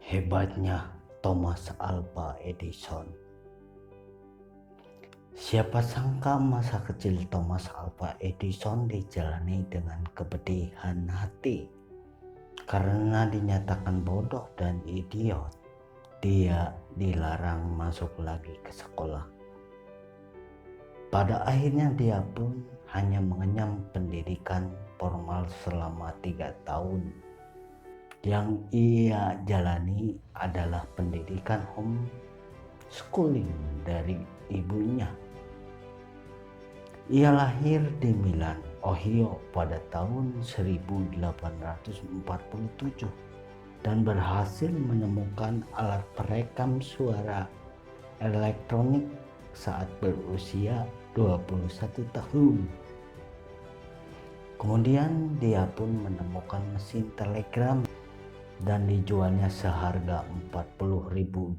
Hebatnya Thomas Alva Edison. Siapa sangka masa kecil Thomas Alva Edison dijalani dengan kepedihan hati. Karena dinyatakan bodoh dan idiot, dia dilarang masuk lagi ke sekolah. Pada akhirnya dia pun hanya mengenyam pendidikan formal selama 3 tahun. Yang ia jalani adalah pendidikan homeschooling dari ibunya. Ia lahir di Milan, Ohio pada tahun 1847 dan berhasil menemukan alat perekam suara elektronik saat berusia 21 tahun. Kemudian dia pun menemukan mesin telegram dan dijualnya seharga $40.000,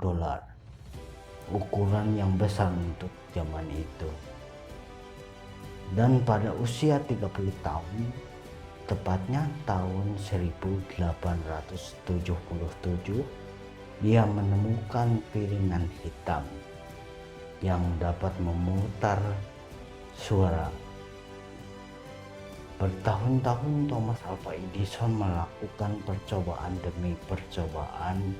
ukuran yang besar untuk zaman itu. Dan pada usia 30 tahun, tepatnya tahun 1877, dia menemukan piringan hitam yang dapat memutar suara. Bertahun-tahun Thomas Alva Edison melakukan percobaan demi percobaan,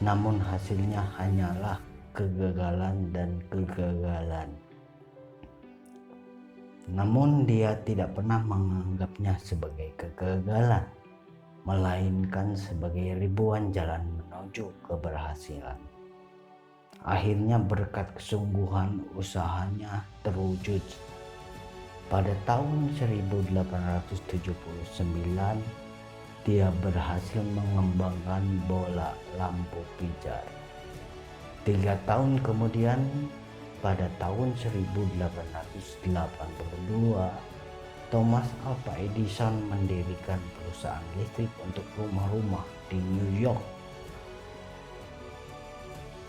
namun hasilnya hanyalah kegagalan dan kegagalan. Namun dia tidak pernah menganggapnya sebagai kegagalan, melainkan sebagai ribuan jalan menuju keberhasilan. Akhirnya berkat kesungguhan usahanya terwujud. Pada tahun 1879, dia berhasil mengembangkan bola lampu pijar. 3 tahun kemudian, pada tahun 1882, Thomas Alva Edison mendirikan perusahaan listrik untuk rumah-rumah di New York.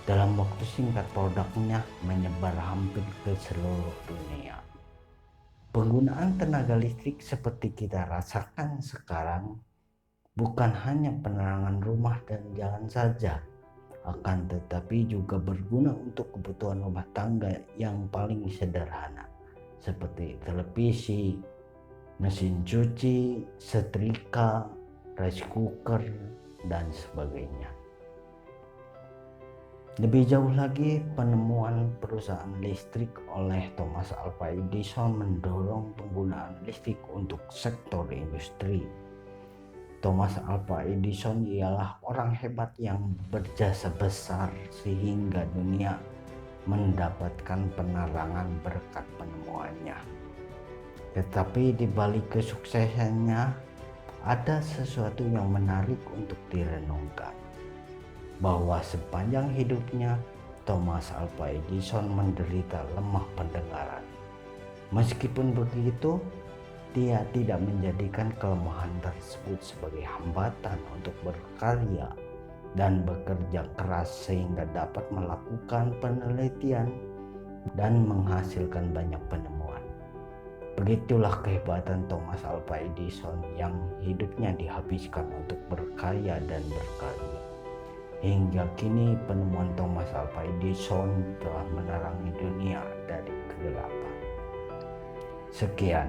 Dalam waktu singkat produknya menyebar hampir ke seluruh dunia. Penggunaan tenaga listrik seperti kita rasakan sekarang bukan hanya penerangan rumah dan jalan saja, akan tetapi juga berguna untuk kebutuhan rumah tangga yang paling sederhana seperti televisi, mesin cuci, setrika, rice cooker, dan sebagainya. Lebih jauh lagi, penemuan perusahaan listrik oleh Thomas Alva Edison mendorong penggunaan listrik untuk sektor industri. Thomas Alva Edison ialah orang hebat yang berjasa besar sehingga dunia mendapatkan penerangan berkat penemuannya. Tetapi di balik kesuksesannya ada sesuatu yang menarik untuk direnungkan, bahwa sepanjang hidupnya Thomas Alva Edison menderita lemah pendengaran. Meskipun begitu, dia tidak menjadikan kelemahan tersebut sebagai hambatan untuk berkarya dan bekerja keras sehingga dapat melakukan penelitian dan menghasilkan banyak penemuan. Begitulah kehebatan Thomas Alva Edison yang hidupnya dihabiskan untuk berkarya dan berkarya. Hingga kini penemuan Thomas Alva Edison telah menerangi dunia dari kegelapan. Sekian.